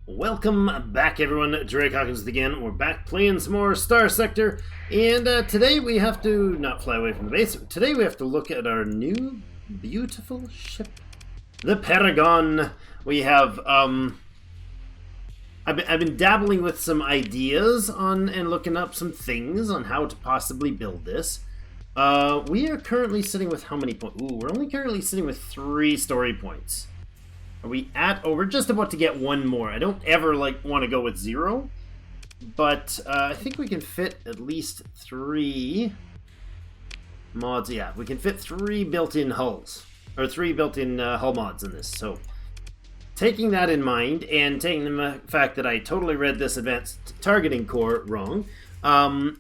Welcome back, everyone. Drake Hawkins again. We're back playing some more Starsector, and today we have to not fly away from the base. Today we have to look at our new beautiful ship, the Paragon. We have I've been dabbling with some ideas on and looking up some things on how to possibly build this. We are currently sitting with how many points? Ooh, we're only currently sitting with 3 story points. Are we at? Oh, we're just about to get one more. I don't ever want to go with 0, but I think we can fit at least 3 mods. Yeah, we can fit 3 built-in hulls, or 3 built-in hull mods in this. So, taking that in mind, and taking the fact that I totally read this advanced targeting core wrong,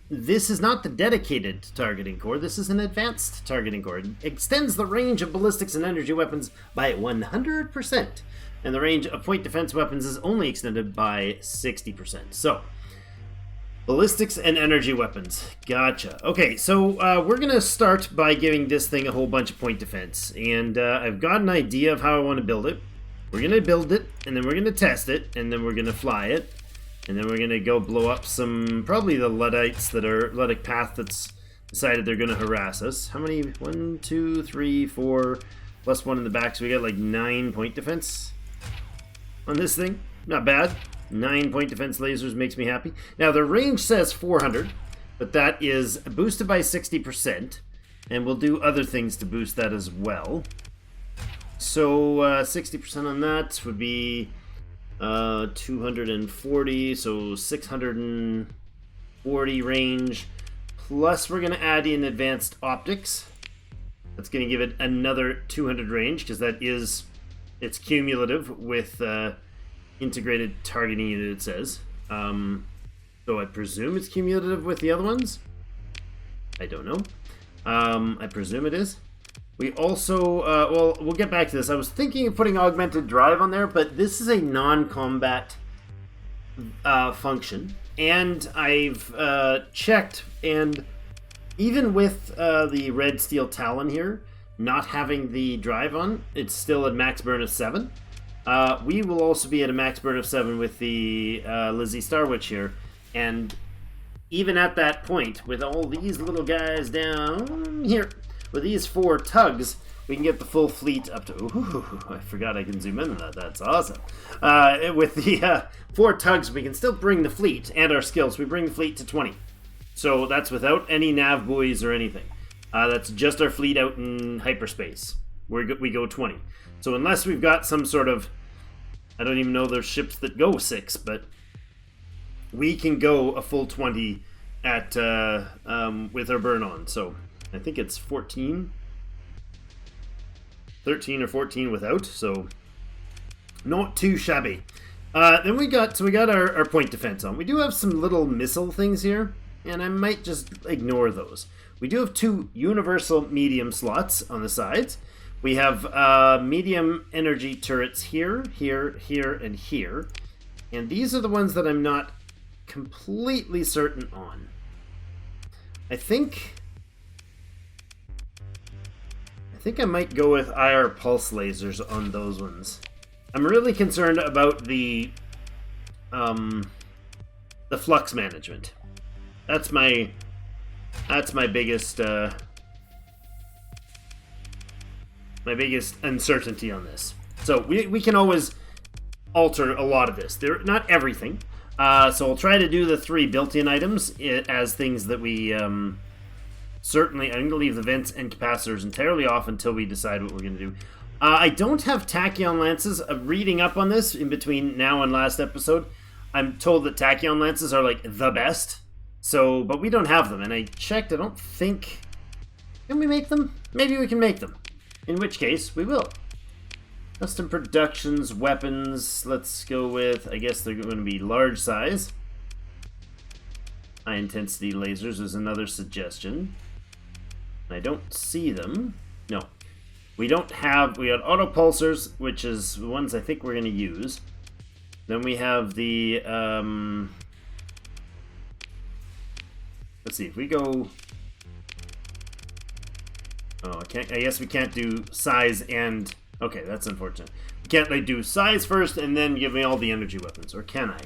this is not the dedicated targeting core. This is an advanced targeting core. It extends the range of ballistics and energy weapons by 100%, and the range of point defense weapons is only extended by 60%. So, ballistics and energy weapons. Gotcha. Okay, so we're going to start by giving this thing a whole bunch of point defense, and I've got an idea of how I want to build it. We're going to build it, and then we're going to test it, and then we're going to fly it. And then we're going to go blow up probably the Luddites Luddic path that's decided they're going to harass us. How many? 1, 2, 3, 4, plus 1 in the back, so we got like 9 point defense on this thing. Not bad. 9 point defense lasers makes me happy. Now, the range says 400, but that is boosted by 60%, and we'll do other things to boost that as well. So, 60% on that would be 240, so 640 range, plus we're going to add in advanced optics. That's going to give it another 200 range, because it's cumulative with integrated targeting unit, it says. So I presume it's cumulative with the other ones. I don't know. I presume it is. We also, well, we'll get back to this. I was thinking of putting augmented drive on there, but this is a non-combat function. And I've checked, and even with the red steel talon here, not having the drive on, it's still at max burn of 7. We will also be at a max burn of 7 with the Lizzie Starwitch here. And even at that point, with all these little guys down here, with these 4 tugs, we can get the full fleet up to... Ooh, I forgot I can zoom in on that. That's awesome. With the 4 tugs, we can still bring the fleet, and our skills. We bring the fleet to 20. So that's without any nav buoys or anything. That's just our fleet out in hyperspace. We go 20. So unless we've got some sort of... I don't even know there's ships that go 6, but we can go a full 20 at with our burn on. So... I think it's 13 or 14 without, so not too shabby. Then we got our point defense on. We do have some little missile things here, and I might just ignore those. We do have 2 universal medium slots on the sides. We have medium energy turrets here, here, here, and here. And these are the ones that I'm not completely certain on. I think I might go with IR pulse lasers on those ones. I'm really concerned about the flux management. That's my biggest uncertainty on this. So we can always alter a lot of this. They're not everything. So I'll try to do the 3 built-in items as things that we certainly, I'm going to leave the vents and capacitors entirely off until we decide what we're going to do. I don't have tachyon lances. Reading up on this in between now and last episode, I'm told that tachyon lances are like the best. So, but we don't have them, and I checked. I don't think. Can we make them? Maybe we can make them. In which case, we will. Custom productions, weapons. Let's go with. I guess they're going to be large size. High intensity lasers is another suggestion. I don't see them. No. We don't have... We got auto pulsars, which is the ones I think we're going to use. Then we have the... let's see. If we go... Oh, I guess we can't do size and... Okay, that's unfortunate. Can't I do size first and then give me all the energy weapons? Or can I?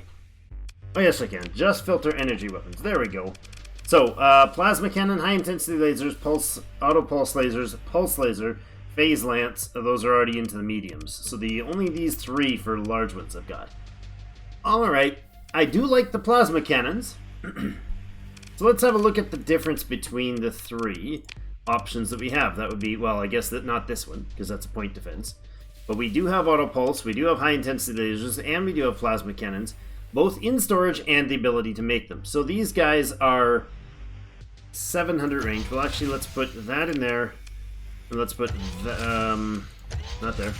Oh yes I can. Just filter energy weapons. There we go. So, plasma cannon, high intensity lasers, pulse, auto pulse lasers, pulse laser, phase lance, those are already into the mediums. So only these 3 for large ones I've got. Alright, I do like the plasma cannons. So let's have a look at the difference between the 3 options that we have. That would be, well, I guess that not this one, because that's a point defense. But we do have auto pulse, we do have high intensity lasers, and we do have plasma cannons, both in storage and the ability to make them. So these guys are 700 range. Well, actually, let's put that in there. And let's put not there.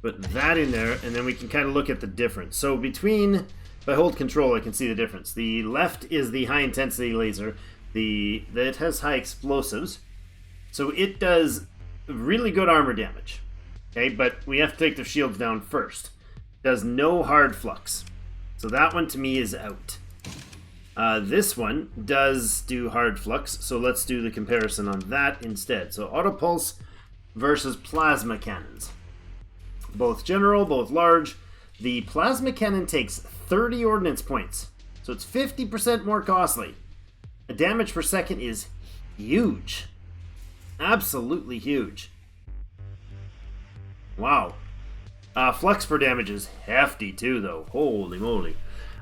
Put that in there, and then we can kind of look at the difference. So if I hold control, I can see the difference. The left is the high intensity laser. That has high explosives. So it does really good armor damage. Okay, but we have to take the shields down first. It does no hard flux. So that one to me is out. This one does do hard flux, so let's do the comparison on that instead. So auto pulse versus plasma cannons. Both general, both large. The plasma cannon takes 30 ordnance points, so it's 50% more costly. The damage per second is huge. Absolutely huge. Wow. Flux per damage is hefty too, though. Holy moly.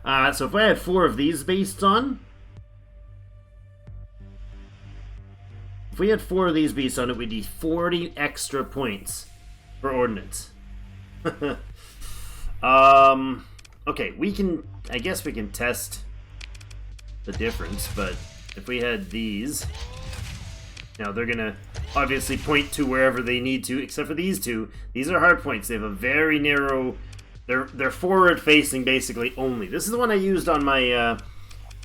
So if I had 4 of these beasts on... If we had 4 of these beasts on, it would be 40 extra points for ordnance. Okay, I guess we can test the difference, but if we had these... Now, they're going to obviously point to wherever they need to, except for these 2. These are hard points. They have a very narrow... They're forward-facing, basically, only. This is the one I used on my...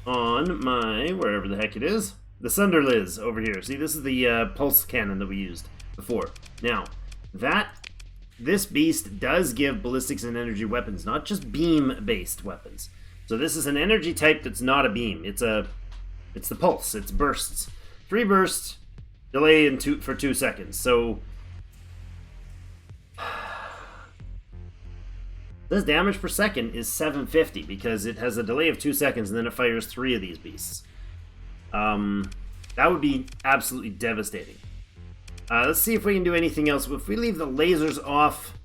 wherever the heck it is. The Sunderliz over here. See, this is the pulse cannon that we used before. Now, this beast does give ballistics and energy weapons, not just beam-based weapons. So this is an energy type that's not a beam. It's the pulse. It's bursts. 3 bursts, delay for 2 seconds. So this damage per second is 750 because it has a delay of 2 seconds and then it fires 3 of these beasts. That would be absolutely devastating. Let's see if we can do anything else. If we leave the lasers off,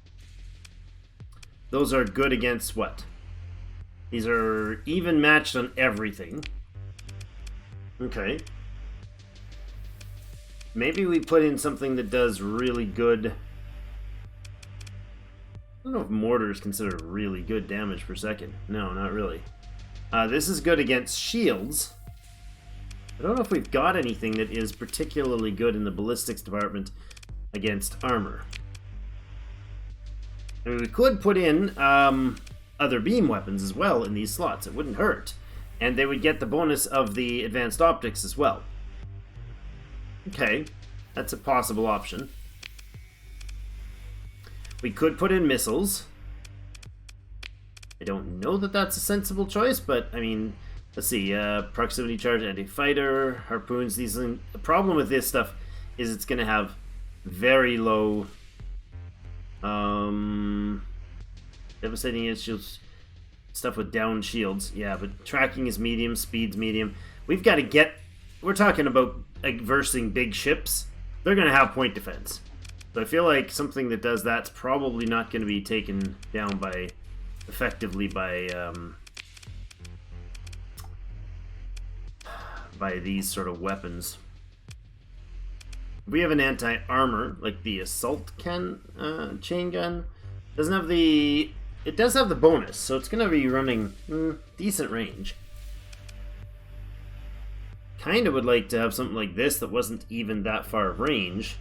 those are good against what? These are even matched on everything. Okay. Maybe we put in something that does really good... I don't know if mortar is considered really good damage per second. No, not really. This is good against shields. I don't know if we've got anything that is particularly good in the ballistics department against armor. I mean, we could put in other beam weapons as well in these slots. It wouldn't hurt. And they would get the bonus of the advanced optics as well. Okay, that's a possible option. We could put in missiles. I don't know that that's a sensible choice, but I mean, let's see. Proximity charge, anti-fighter, harpoons. The problem with this stuff is it's going to have very low devastating issues, stuff with down shields. Yeah, but tracking is medium, speed's medium. We've got to get... We're talking about versing big ships. They're going to have point defense. So I feel like something that does that's probably not going to be taken down effectively by these sort of weapons. We have an anti-armor, like the assault chain gun. Doesn't have the... It does have the bonus, so it's going to be running decent range. Kind of would like to have something like this that wasn't even that far of range.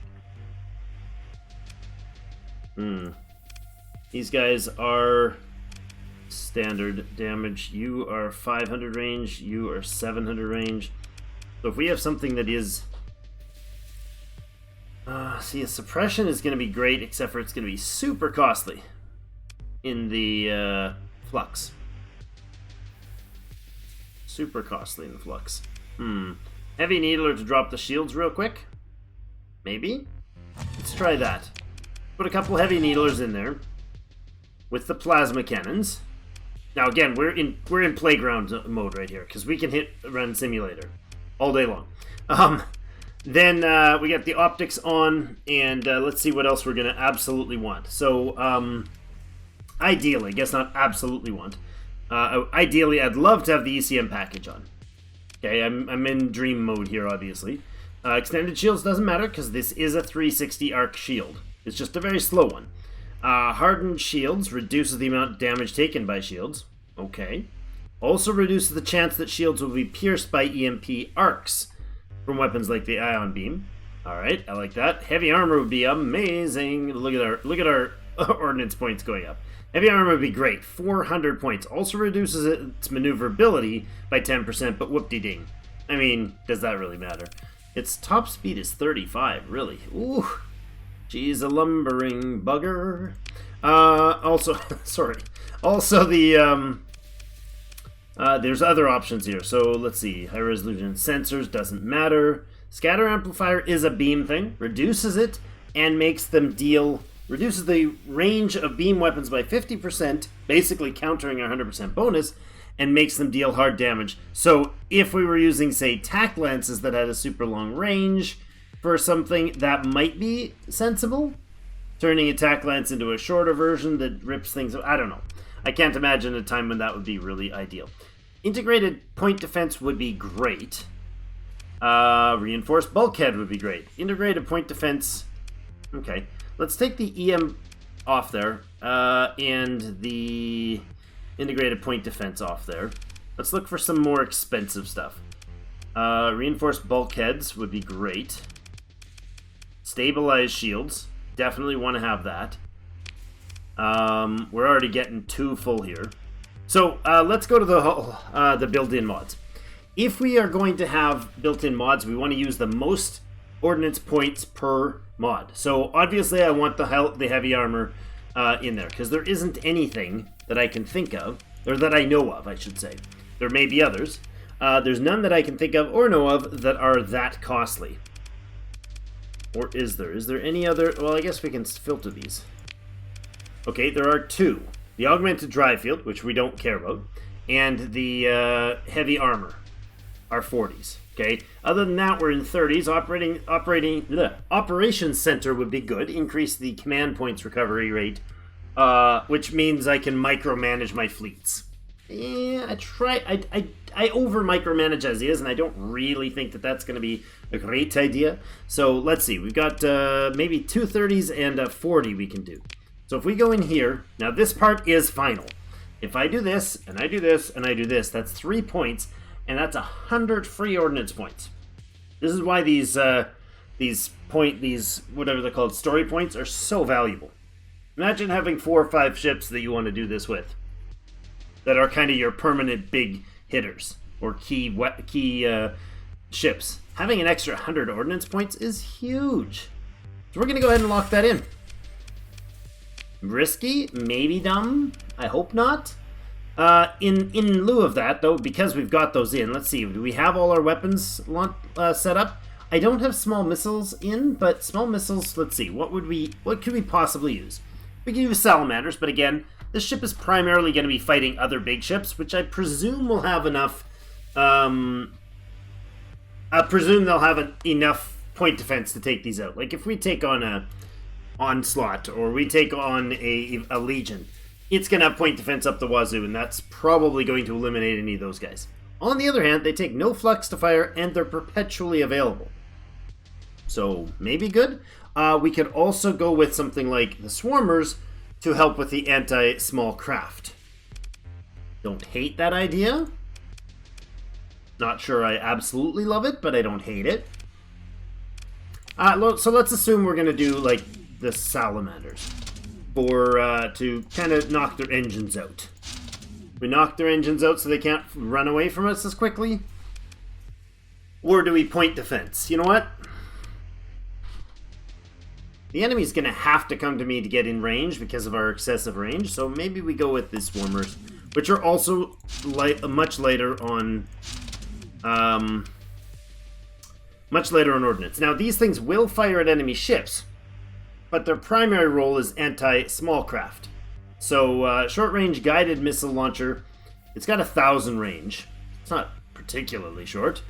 These guys are standard damage. You are 500 range, you are 700 range. So if we have something that is... see, a suppression is going to be great, except for it's going to be super costly in the flux. Super costly in the flux. Heavy needler to drop the shields real quick? Maybe? Let's try that. Put a couple heavy needlers in there. with the plasma cannons. Now again, we're in playground mode right here because we can hit run simulator all day long. Then we got the optics on, and let's see what else we're gonna absolutely want. So ideally, I guess not absolutely want. Ideally, I'd love to have the ECM package on. Okay, I'm in dream mode here, obviously. Extended shields doesn't matter because this is a 360 arc shield. It's just a very slow one. Hardened shields reduces the amount of damage taken by shields. Okay. Also reduces the chance that shields will be pierced by EMP arcs from weapons like the ion beam. Alright, I like that. Heavy armor would be amazing. Look at our ordnance points going up. Heavy armor would be great. 400 points. Also reduces its maneuverability by 10%, but whoop-de-ding. I mean, does that really matter? Its top speed is 35, really. Ooh. She's a lumbering bugger. Also, sorry. Also, there's other options here. So, let's see. High resolution sensors, doesn't matter. Scatter amplifier is a beam thing. Reduces it and makes them deal... Reduces the range of beam weapons by 50%, basically countering our 100% bonus, and makes them deal hard damage. So, if we were using, say, tack lances that had a super long range... for something that might be sensible, turning a tack lance into a shorter version that rips things up. I don't know. I can't imagine a time when that would be really ideal. Integrated point defense would be great. Reinforced bulkhead would be great. Integrated point defense. Okay, let's take the EM off there and the integrated point defense off there. Let's look for some more expensive stuff. Reinforced bulkheads would be great. Stabilized shields. Definitely want to have that. We're already getting too full here. So let's go to the built-in mods. If we are going to have built-in mods, we want to use the most ordnance points per mod. So obviously I want the heavy armor in there, because there isn't anything that I can think of, or that I know of, I should say. There may be others. There's none that I can think of or know of that are that costly. Or is there? Is there any other? Well, I guess we can filter these. Okay, there are two. The augmented drive field, which we don't care about, and the heavy armor are 40s. Okay. Other than that, we're in 30s. Operations center would be good. Increase the command points recovery rate, which means I can micromanage my fleets. Yeah, I over micromanage as is, and I don't really think that that's going to be a great idea. So let's see, we've got maybe two 30s and a 40 we can do. So if we go in here, now this part is final. If I do this, and I do this, and I do this, that's 3 points, and that's 100 free ordnance points. This is why these whatever they're called, story points, are so valuable. Imagine having 4 or 5 ships that you want to do this with, that are kind of your permanent big hitters, or key ships. Having an extra 100 ordnance points is huge. So we're going to go ahead and lock that in. Risky, maybe dumb, I hope not. In lieu of that, though, because we've got those in, let's see, do we have all our weapons set up? I don't have small missiles in, but small missiles, let's see, what could we possibly use? We can use salamanders, but again, this ship is primarily going to be fighting other big ships, which I presume will have enough, I presume they'll have enough point defense to take these out. Like, if we take on a onslaught, or we take on a legion, it's going to have point defense up the wazoo, and that's probably going to eliminate any of those guys. On the other hand, they take no flux to fire, and they're perpetually available. So, maybe good. We could also go with something like the swarmers to help with the anti-small craft. Don't hate that idea. Not sure I absolutely love it, but I don't hate it. So let's assume we're going to do, like, the salamanders to kind of knock their engines out. We knock their engines out so they can't run away from us as quickly? Or do we point defense? You know what? The enemy's going to have to come to me to get in range because of our excessive range, so maybe we go with the swarmers, which are also much later on ordnance. Now, these things will fire at enemy ships, but their primary role is anti-small craft. So short-range guided missile launcher. It's got 1,000 range. It's not particularly short.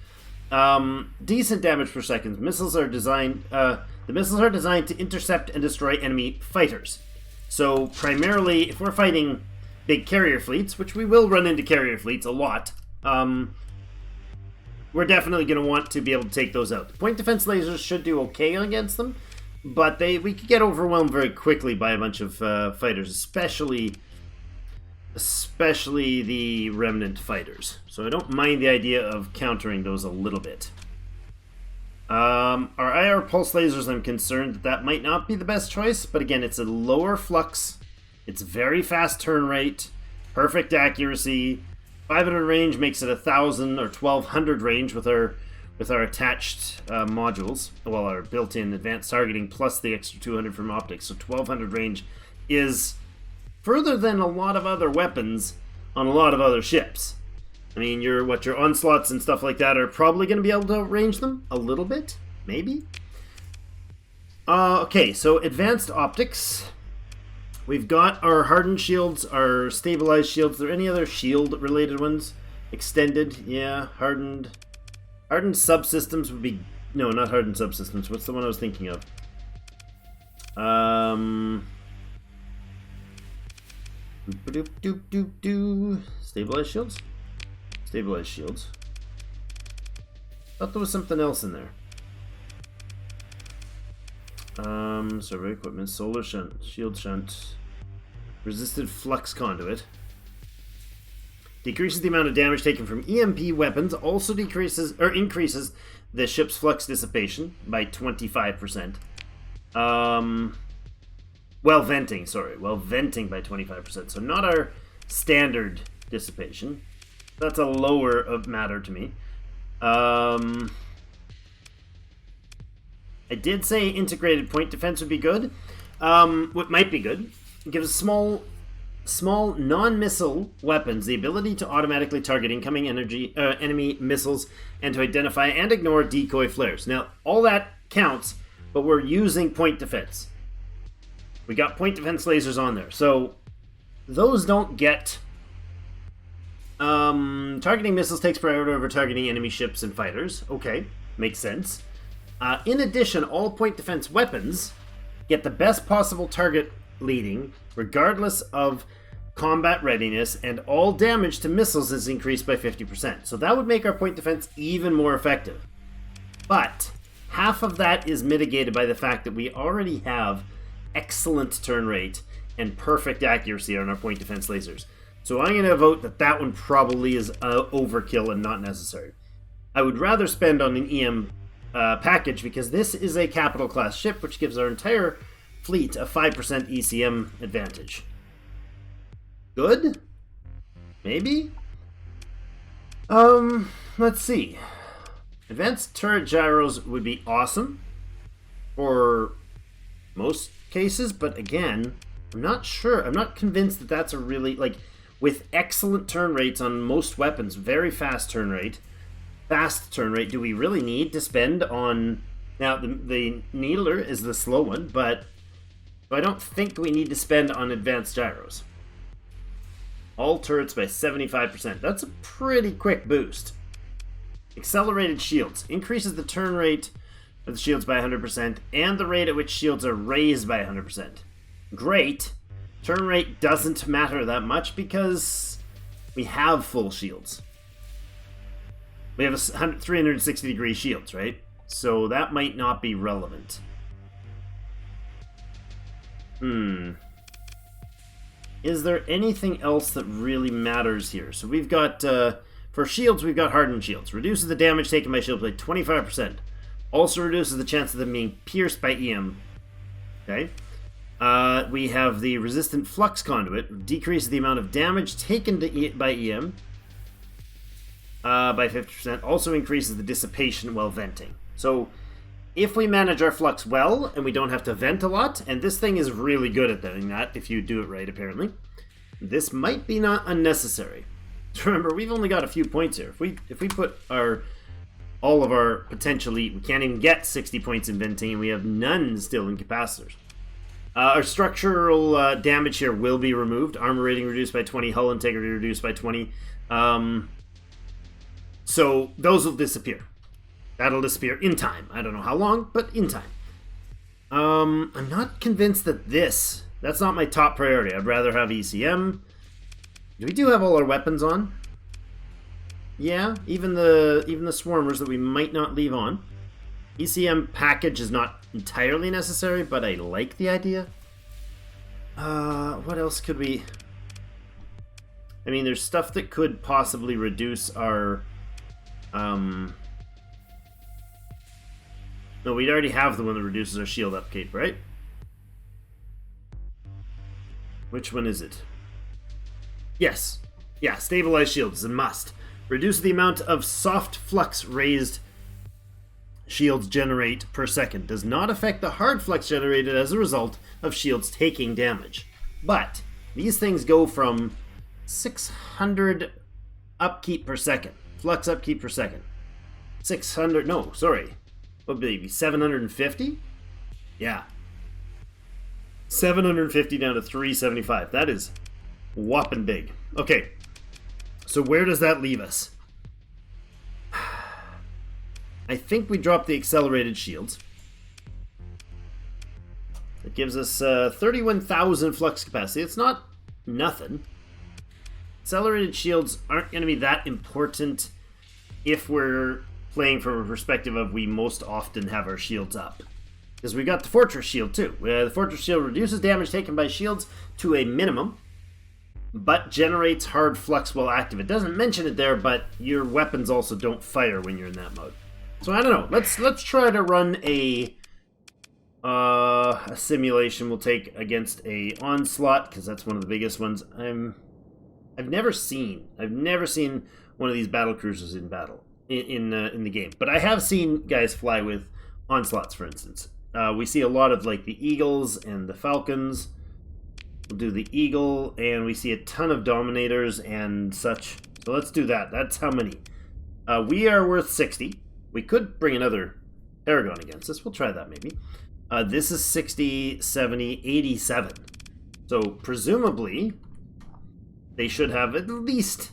Decent damage per second. Missiles are designed. The missiles are designed to intercept and destroy enemy fighters. So primarily, if we're fighting big carrier fleets, which we will run into carrier fleets a lot, we're definitely going to want to be able to take those out. The point defense lasers should do okay against them, but we could get overwhelmed very quickly by a bunch of fighters, especially the remnant fighters. So I don't mind the idea of countering those a little bit. Our IR pulse lasers, I'm concerned that might not be the best choice, but again, it's a lower flux, it's very fast turn rate, perfect accuracy. 500 range makes it 1,000 or 1,200 range with our attached modules. Well, our built-in advanced targeting plus the extra 200 from optics. So 1,200 range is further than a lot of other weapons on a lot of other ships. I mean, your onslaughts and stuff like that are probably going to be able to range them a little bit, maybe. Okay, so advanced optics. We've got our hardened shields, our stabilized shields. Are there any other shield-related ones? Extended, yeah. Hardened subsystems would be... No, not hardened subsystems. What's the one I was thinking of? Stabilized shields? Stabilized shields. Thought there was something else in there. Survey equipment, solar shunt, shield shunt, resisted flux conduit. Decreases the amount of damage taken from EMP weapons, also increases the ship's flux dissipation by 25%. Venting by 25%. So not our standard dissipation. That's a lower matter to me. I did say integrated point defense would be good. What might be good, it gives small non-missile weapons the ability to automatically target incoming enemy missiles and to identify and ignore decoy flares. Now, all that counts, but we're using point defense. We got point defense lasers on there, so those don't get... targeting missiles takes priority over targeting enemy ships and fighters. Okay, makes sense. In addition, all point defense weapons get the best possible target leading, regardless of combat readiness, and all damage to missiles is increased by 50%. So that would make our point defense even more effective. But half of that is mitigated by the fact that we already have excellent turn rate and perfect accuracy on our point defense lasers. So I'm going to vote that one probably is overkill and not necessary. I would rather spend on an EM package because this is a capital class ship, which gives our entire fleet a 5% ECM advantage. Good? Maybe? Let's see. Advanced turret gyros would be awesome for most cases, but again, I'm not sure. I'm not convinced that that's a really, with excellent turn rates on most weapons, very fast turn rate, do we really need to spend on... Now, the Needler is the slow one, but I don't think we need to spend on advanced gyros. All turrets by 75%. That's a pretty quick boost. Accelerated shields. Increases the turn rate of the shields by 100% and the rate at which shields are raised by 100%. Great. Turn rate doesn't matter that much because we have full shields. We have 360 degree shields, right? So that might not be relevant. Is there anything else that really matters here? So we've got, for shields, we've got hardened shields. Reduces the damage taken by shields by 25%. Also reduces the chance of them being pierced by EM. Okay. We have the resistant flux conduit. Decreases the amount of damage taken by EM by 50%. Also increases the dissipation while venting. So if we manage our flux well and we don't have to vent a lot, and this thing is really good at doing that if you do it right, apparently, this might be not unnecessary. Remember, we've only got a few points here. If we put all of our potentially, we can't even get 60 points in venting, and we have none still in capacitors. Our structural damage here will be removed. Armor rating reduced by 20. Hull integrity reduced by 20. So those will disappear. That'll disappear in time. I don't know how long, but in time. I'm not convinced that that's not my top priority. I'd rather have ECM. We do have all our weapons on. Yeah, even the swarmers that we might not leave on. ECM package is not entirely necessary, but I like the idea. What else could we... I mean, there's stuff that could possibly reduce our... No, we'd already have the one that reduces our shield upkeep, right? Which one is it? Yes. Yeah, stabilized shields is a must. Reduce the amount of soft flux raised shields generate per second. Does not affect the hard flux generated as a result of shields taking damage. But these things go from 600 upkeep per second. Flux upkeep per second. 600, no, sorry. What would it be, 750? Yeah. 750 down to 375. That is whopping big. Okay. So where does that leave us? I think we drop the accelerated shields. It gives us 31,000 flux capacity. It's not nothing. Accelerated shields aren't going to be that important if we're playing from a perspective of we most often have our shields up. Because we got the Fortress Shield too. The Fortress Shield reduces damage taken by shields to a minimum, but generates hard flux while active. It doesn't mention it there, but your weapons also don't fire when you're in that mode. So I don't know. Let's try to run a simulation we'll take against a onslaught, because that's one of the biggest ones. I've never seen one of these battle cruisers in battle in the game, but I have seen guys fly with onslaughts, for instance. We see a lot of like the Eagles and the Falcons. We'll do the Eagle, and we see a ton of Dominators and such. So let's do that. That's how many. We are worth 60. We could bring another Paragon against us. We'll try that maybe. This is 60, 70, 87. So presumably they should have at least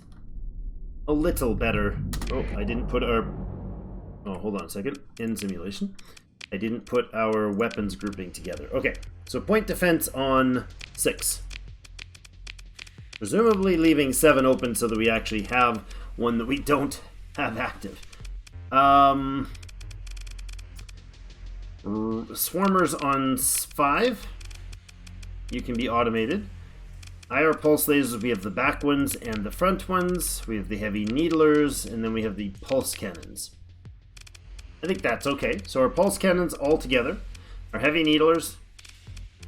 a little better. Oh, I didn't put our... Oh, hold on a second. In simulation. I didn't put our weapons grouping together. Okay, so point defense on 6. Presumably leaving 7 open so that we actually have one that we don't have active. Swarmers on 5. You can be automated. IR pulse lasers, we have the back ones and the front ones. We have the heavy needlers, and then we have the pulse cannons. I think that's okay. So our pulse cannons all together. Our heavy needlers,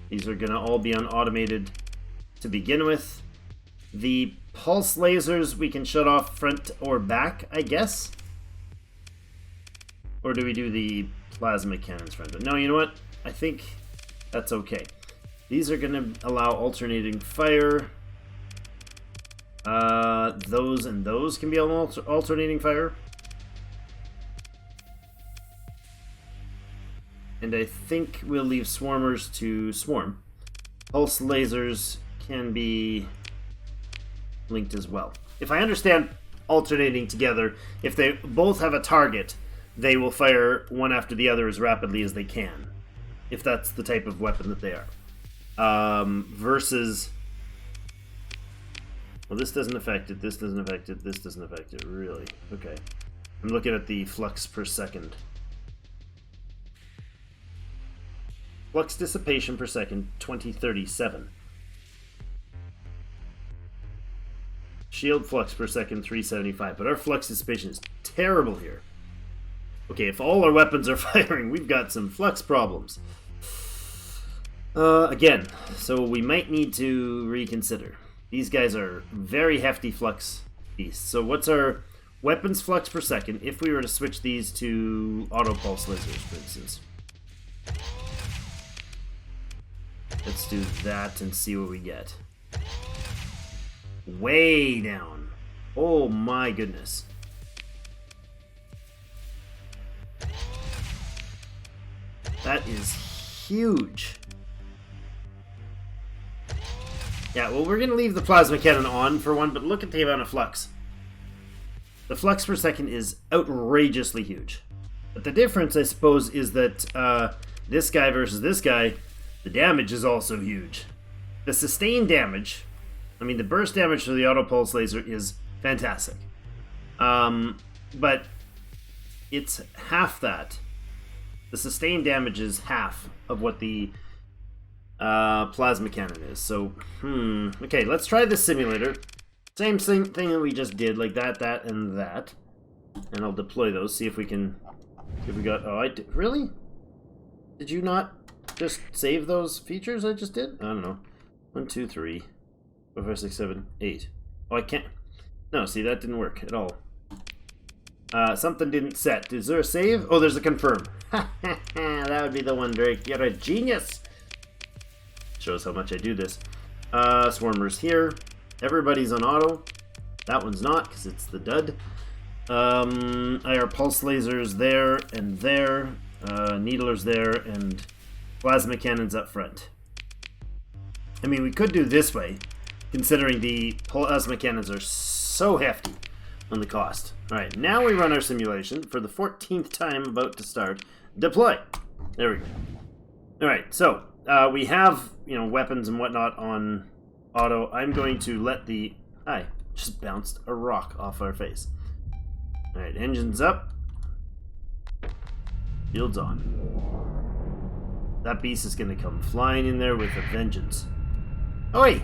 these are going to all be on automated to begin with. The pulse lasers we can shut off front or back, I guess. Or do we do the plasma cannons front? But no, you know what? I think that's okay. These are going to allow alternating fire. Those and those can be on alternating fire. And I think we'll leave swarmers to swarm. Pulse lasers can be linked as well. If I understand alternating together, if they both have a target, they will fire one after the other as rapidly as they can. If that's the type of weapon that they are. Versus... Well, this doesn't affect it, this doesn't affect it, this doesn't affect it, really. Okay. I'm looking at the flux per second. Flux dissipation per second, 2037. Shield flux per second, 375. But our flux dissipation is terrible here. Okay, if all our weapons are firing, we've got some flux problems. Again, so we might need to reconsider. These guys are very hefty flux beasts. So what's our weapons flux per second if we were to switch these to auto pulse lasers, for instance? Let's do that and see what we get. Way down. Oh my goodness. That is huge. Yeah, well, we're going to leave the plasma cannon on for one, but look at the amount of flux. The flux per second is outrageously huge. But the difference, I suppose, is that this guy versus this guy, the damage is also huge. The sustained damage, I mean, the burst damage for the auto pulse laser is fantastic. But it's half that. The sustained damage is half of what the plasma cannon is. So, okay, let's try this simulator. Same thing that we just did, like that, and that. And I'll deploy those, see if we can... If we got... Oh, I did... Really? Did you not just save those features I just did? I don't know. 1, 2, 3, 4, 5, 6, 7, 8. Oh, I can't... No, see, that didn't work at all. Something didn't set. Is there a save? Oh, there's a confirm. That would be the one, Drake. You're a genius! Shows how much I do this. Swarmers here. Everybody's on auto. That one's not, because it's the dud. IR pulse lasers there and there. Needlers there, and plasma cannons up front. I mean, we could do this way, considering the plasma cannons are so hefty on the cost. Alright, now we run our simulation for the 14th time about to start. Deploy! There we go. Alright, so, we have, weapons and whatnot on auto. I'm going to let the... Hi, just bounced a rock off our face. Alright, engines up. Shields on. That beast is going to come flying in there with a vengeance. Oh, wait!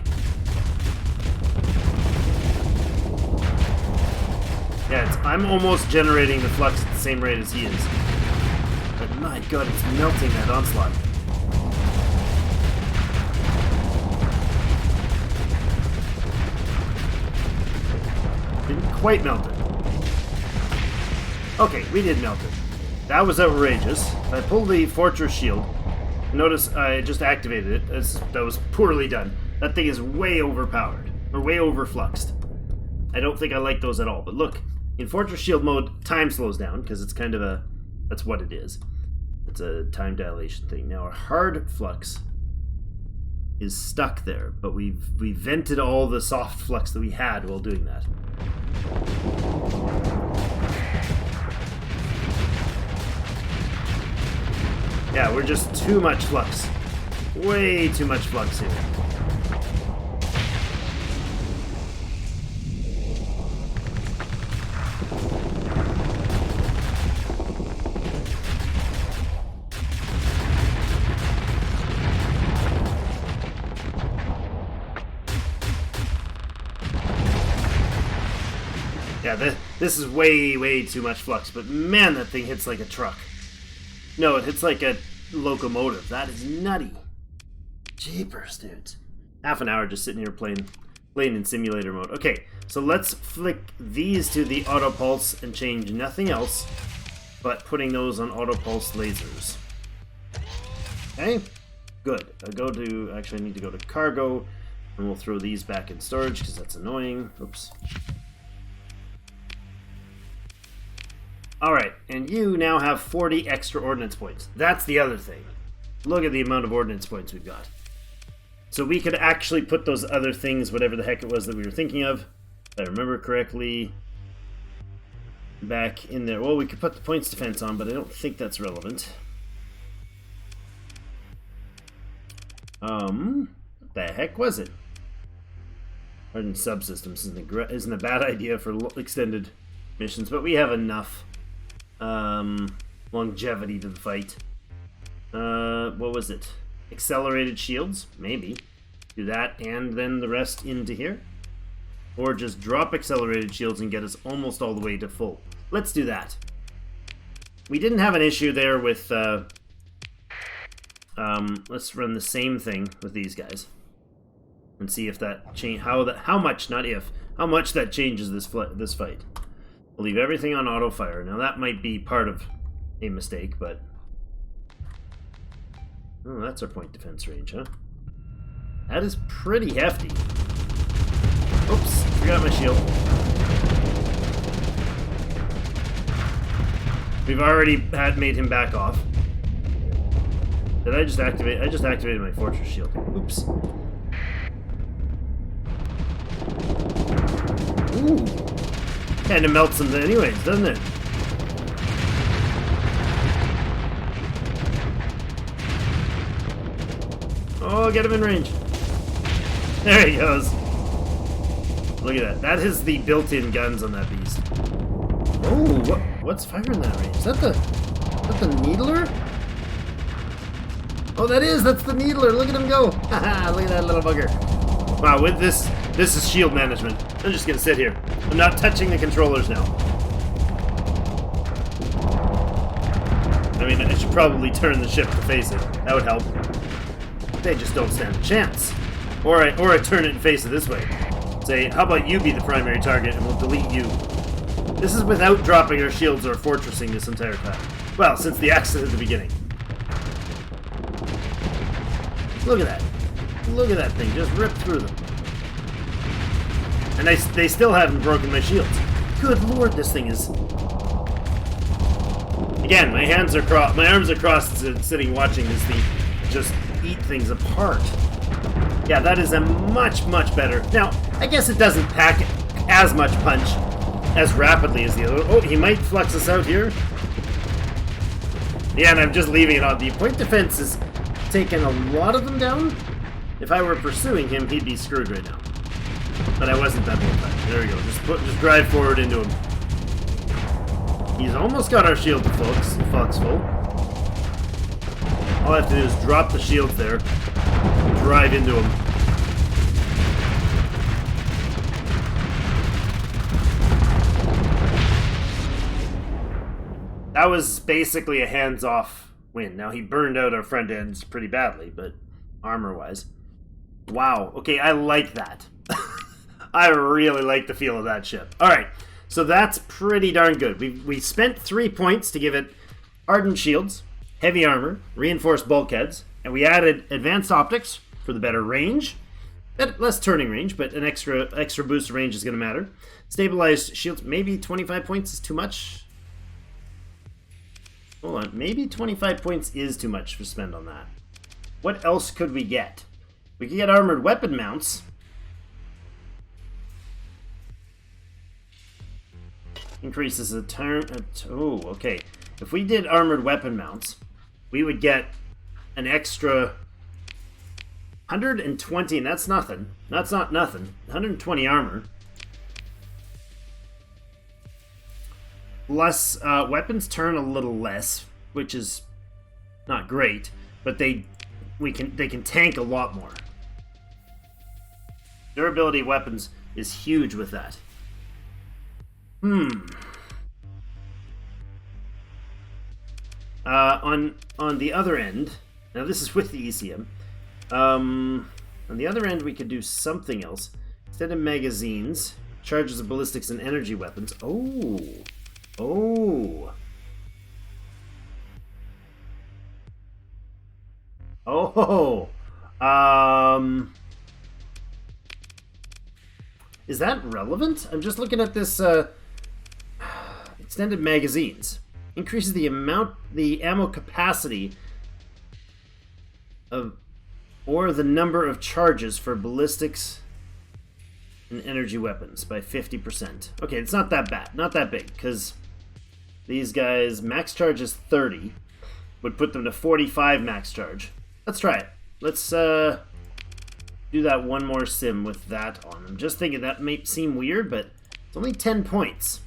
Yeah, I'm almost generating the flux at the same rate as he is. But my god, it's melting that onslaught. Didn't quite melt it. Okay, we did melt it. That was outrageous. I pulled the fortress shield. Notice I just activated it. That was poorly done. That thing is way overpowered. Or way overfluxed. I don't think I like those at all. But look, in fortress shield mode, time slows down, because it's kind of a... That's what it is. It's a time dilation thing. Now, our hard flux is stuck there, but we vented all the soft flux that we had while doing that. Yeah, we're just too much flux. Way too much flux here. Yeah, this is way too much flux, but man, that thing hits like a truck. No, it hits like a locomotive. That is nutty. Jeepers, dudes. Half an hour just sitting here playing in simulator mode. Okay, so let's flick these to the auto pulse and change nothing else but putting those on auto pulse lasers. Okay, good. Actually I need to go to cargo, and we'll throw these back in storage because that's annoying. Oops. Alright, and you now have 40 extra ordnance points. That's the other thing. Look at the amount of ordnance points we've got. So we could actually put those other things, whatever the heck it was that we were thinking of, if I remember correctly, back in there. Well, we could put the points defense on, but I don't think that's relevant. What the heck was it? Hardened subsystems isn't a bad idea for extended missions, but we have enough longevity to the fight. What was it? Accelerated shields? Maybe. Do that and then the rest into here? Or just drop accelerated shields and get us almost all the way to full. Let's do that. We didn't have an issue there with... let's run the same thing with these guys. And see if that how much that changes this fight. We'll leave everything on auto fire. Now that might be part of a mistake, but oh, that's our point defense range, huh? That is pretty hefty. Oops, forgot my shield. We've already made him back off. Did I just activate? I just activated my fortress shield. Oops. Ooh. Kind of melts them anyways, doesn't it? Oh, get him in range. There he goes. Look at that. That is the built-in guns on that beast. Oh, what's firing that range? Is that the needler? Oh, that's the needler. Look at him go. Haha, look at that little bugger. Wow, with this is shield management. I'm just gonna sit here. I'm not touching the controllers now. I mean, I should probably turn the ship to face it. That would help. They just don't stand a chance. Or I turn it and face it this way. Say, how about you be the primary target and we'll delete you. This is without dropping our shields or fortressing this entire time. Well, since the accident at the beginning. Look at that. Look at that thing. Just ripped through them. And they still haven't broken my shields. Good lord, this thing is... Again, my arms are crossed, sitting watching this thing just eat things apart. Yeah, that is a much, much better... Now, I guess it doesn't pack as much punch as rapidly as the other. Oh, he might flux us out here. Yeah, and I'm just leaving it on. The point defense is taking a lot of them down. If I were pursuing him, he'd be screwed right now. But I wasn't that whole time. There we go. Just drive forward into him. He's almost got our shield to flux full. All I have to do is drop the shields there, drive into him. That was basically a hands-off win. Now, he burned out our front ends pretty badly, but armor-wise. Wow. Okay, I like that. I really like the feel of that ship. Alright, so that's pretty darn good. We spent 3 points to give it ardent shields, heavy armor, reinforced bulkheads, and we added advanced optics for the better range. Less turning range, but an extra boost of range is going to matter. Stabilized shields, maybe 25 points is too much. Hold on, maybe 25 points is too much to spend on that. What else could we get? We could get armored weapon mounts. Increases the turn... oh, okay. If we did armored weapon mounts, we would get an extra 120, and that's nothing. That's not nothing. 120 armor. Plus, weapons turn a little less, which is not great, but they can tank a lot more. Durability of weapons is huge with that. On the other end, now this is with the ECM. On the other end, we could do something else. Instead of magazines, charges of ballistics and energy weapons. Oh. Is that relevant? I'm just looking at this extended magazines. Increases the ammo capacity of, or the number of charges for ballistics and energy weapons by 50%. Okay, it's not that bad, not that big, because these guys, max charge is 30, would put them to 45 max charge. Let's try it. Let's do that one more sim with that on. I'm just thinking that may seem weird, but it's only 10 points.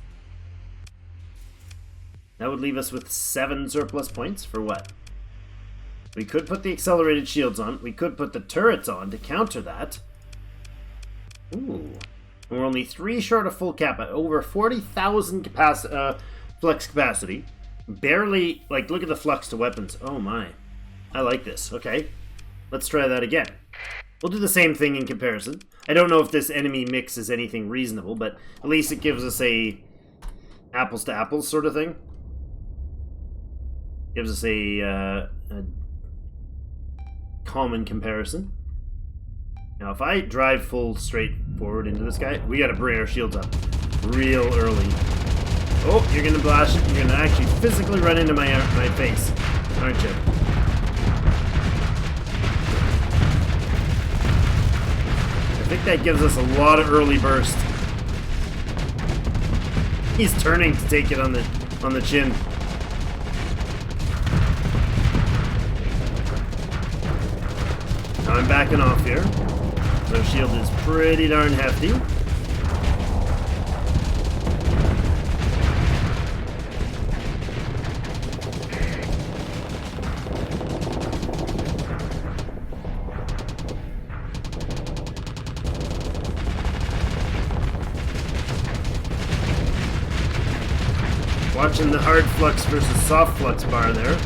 That would leave us with 7 surplus points for what? We could put the accelerated shields on. We could put the turrets on to counter that. Ooh. And we're only 3 short of full cap at over 40,000 flux capacity. Barely, like, look at the flux to weapons. Oh my. I like this. Okay. Let's try that again. We'll do the same thing in comparison. I don't know if this enemy mix is anything reasonable, but at least it gives us a apples to apples sort of thing. Gives us a common comparison. Now, if I drive full straight forward into this guy, we gotta bring our shields up real early. Oh, you're gonna blast it. You're gonna actually physically run into my face, aren't you? I think that gives us a lot of early burst. He's turning to take it on the chin. Now I'm backing off here. Their shield is pretty darn hefty. Watching the hard flux versus soft flux bar there.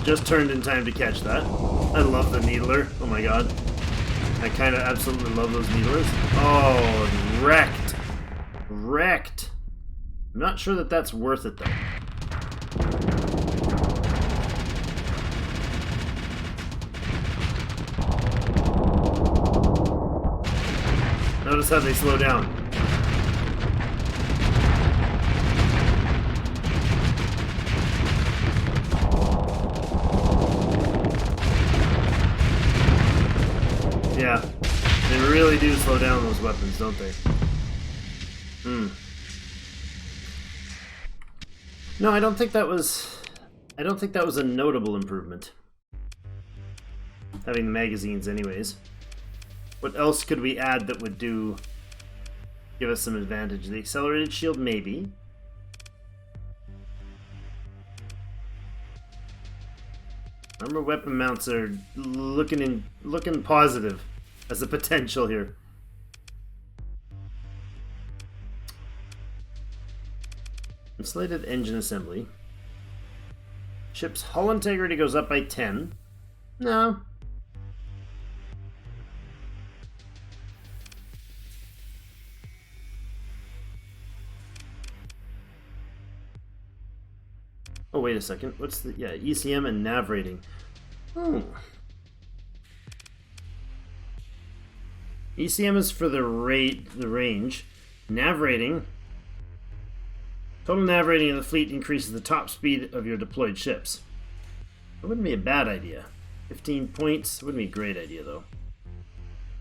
Just turned in time to catch that. I love the needler. Oh my god. I kind of absolutely love those needlers. Oh, wrecked. Wrecked. I'm not sure that that's worth it though. Notice how they slow down. Yeah, they really do slow down those weapons, don't they? No, I don't think that was a notable improvement. Having the magazines anyways. What else could we add that would give us some advantage? The accelerated shield, maybe. Armor weapon mounts are looking positive as a potential here. Insulated engine assembly. Ship's hull integrity goes up by 10. No. Oh, wait a second. What's the... Yeah, ECM and nav rating. Oh. ECM is for the range. Nav rating. Total nav rating of the fleet increases the top speed of your deployed ships. That wouldn't be a bad idea. 15 points. Wouldn't be a great idea, though.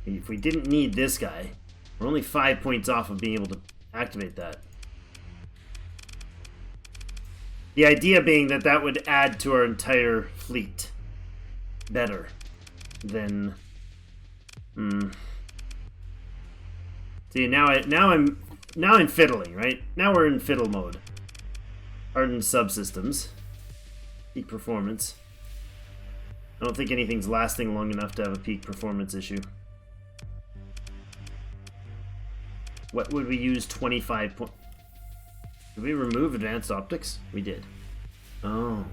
If we didn't need this guy, we're only 5 points off of being able to activate that. The idea being that that would add to our entire fleet better than. See, now I'm fiddling, right? Now we're in fiddle mode. Hardened subsystems. Peak performance. I don't think anything's lasting long enough to have a peak performance issue. What would we use 25 points? Did we remove advanced optics? We did. Oh.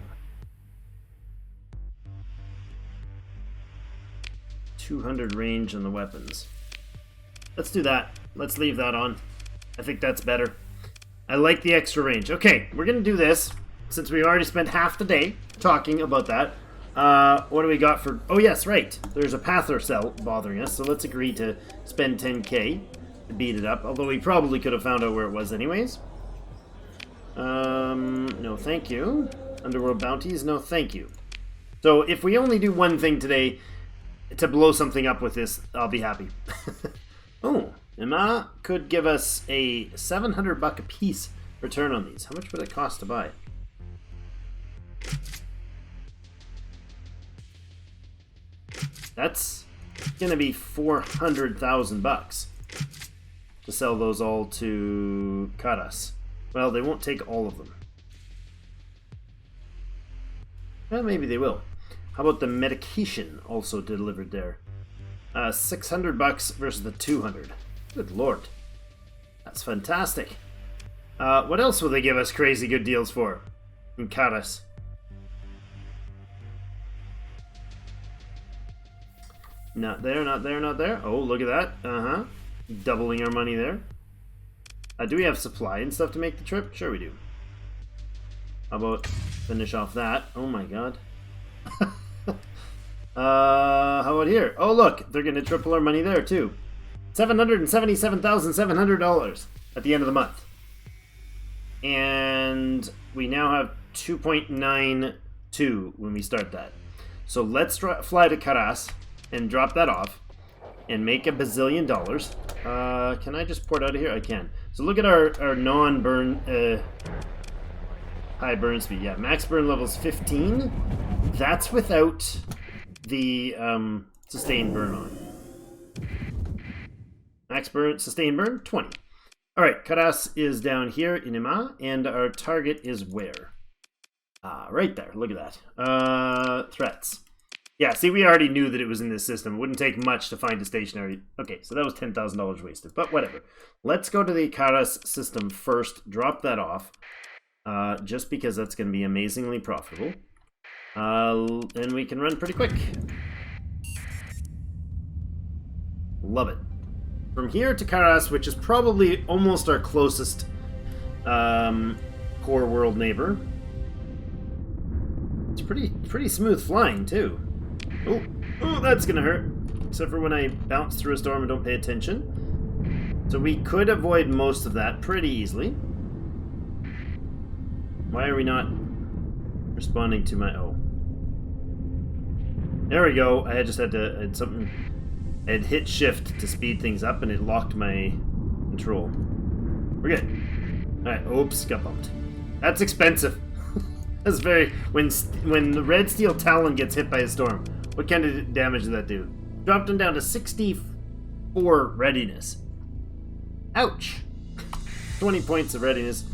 200 range on the weapons. Let's do that. Let's leave that on. I think that's better. I like the extra range. Okay, we're going to do this since we already spent half the day talking about that. What do we got for... Oh, yes, right. There's a Pather cell bothering us, so let's agree to spend 10k to beat it up, although we probably could have found out where it was anyways. No thank you. Underworld bounties, no thank you. So if we only do one thing today to blow something up with this, I'll be happy. Oh, Emma could give us a $700 a piece return on these. How much would it cost to buy? That's gonna be $400,000 to sell those all to Karas. Well, they won't take all of them. Well, maybe they will. How about the medication also delivered there? $600 versus the 200. Good lord. That's fantastic. What else will they give us crazy good deals for in Karas? Not there, not there, not there. Oh, look at that. Doubling our money there. Do we have supply and stuff to make the trip? Sure we do. How about finish off that? Oh my god. How about here? Oh look, they're going to triple our money there too. $777,700 at the end of the month. And we now have 2.92 when we start that. So let's fly to Karas and drop that off and make $1 bazillion. Can I just port out of here? I can. So look at our non-burn, high burn speed. Yeah, max burn level's 15. That's without the sustained burn on. Max burn, sustained burn, 20. All right, Karas is down here in Ima, and our target is where? Right there. Look at that. Threats. Yeah, see, we already knew that it was in this system. It wouldn't take much to find a stationary... Okay, so that was $10,000 wasted, but whatever. Let's go to the Karas system first, drop that off, just because that's going to be amazingly profitable. And we can run pretty quick. Love it. From here to Karas, which is probably almost our closest core world neighbor. It's pretty smooth flying, too. Oh, that's gonna hurt. Except for when I bounce through a storm and don't pay attention. So we could avoid most of that pretty easily. Why are we not responding to my... Oh. There we go. I just had something... I had hit shift to speed things up and it locked my control. We're good. Alright, oops, got bumped. That's expensive. That's very... When the red steel talon gets hit by a storm, what kind of damage did that do? Dropped him down to 64 readiness. Ouch. 20 points of readiness.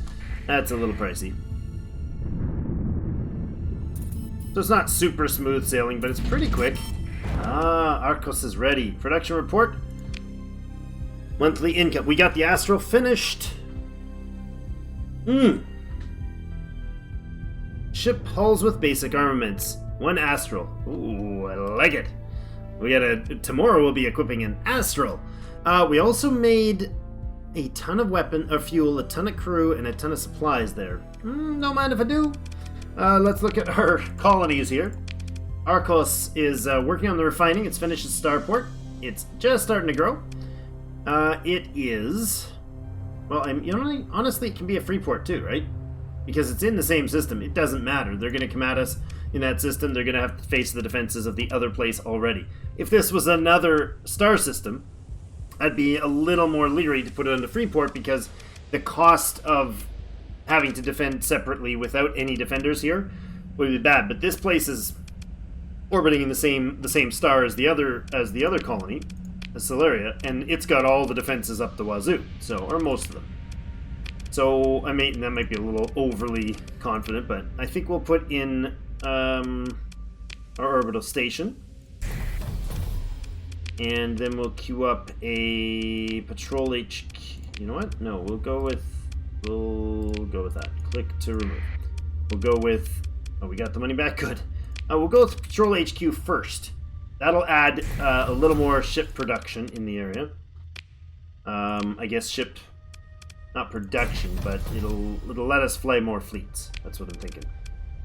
That's a little pricey. So it's not super smooth sailing, but it's pretty quick. Arcos is ready. Production report. Monthly income. We got the Astral finished. Ship hulls with basic armaments. 1 Astral. Ooh, I like it. We got tomorrow we'll be equipping an Astral. We also made a ton of fuel, a ton of crew, and a ton of supplies there. Don't mind if I do. Let's look at our colonies here. Arcos is working on the refining. It's finished at Starport. It's just starting to grow. It is... Well, honestly, it can be a free port too, right? Because it's in the same system. It doesn't matter. They're going to come at us in that system. They're going to have to face the defenses of the other place already. If this was another star system, I'd be a little more leery to put it on the free port because the cost of having to defend separately without any defenders here would be bad. But this place is orbiting in the same star as the other colony, Stellaria, and it's got all the defenses up the wazoo, or most of them. So that might be a little overly confident, but I think we'll put in our orbital station, and then we'll queue up a patrol HQ. You know what? No, we'll go with that. Click to remove. We'll go with. Oh, we got the money back. Good. We'll go with Patrol HQ first. That'll add a little more ship production in the area. I guess ship, not production, but it'll let us fly more fleets. That's what I'm thinking.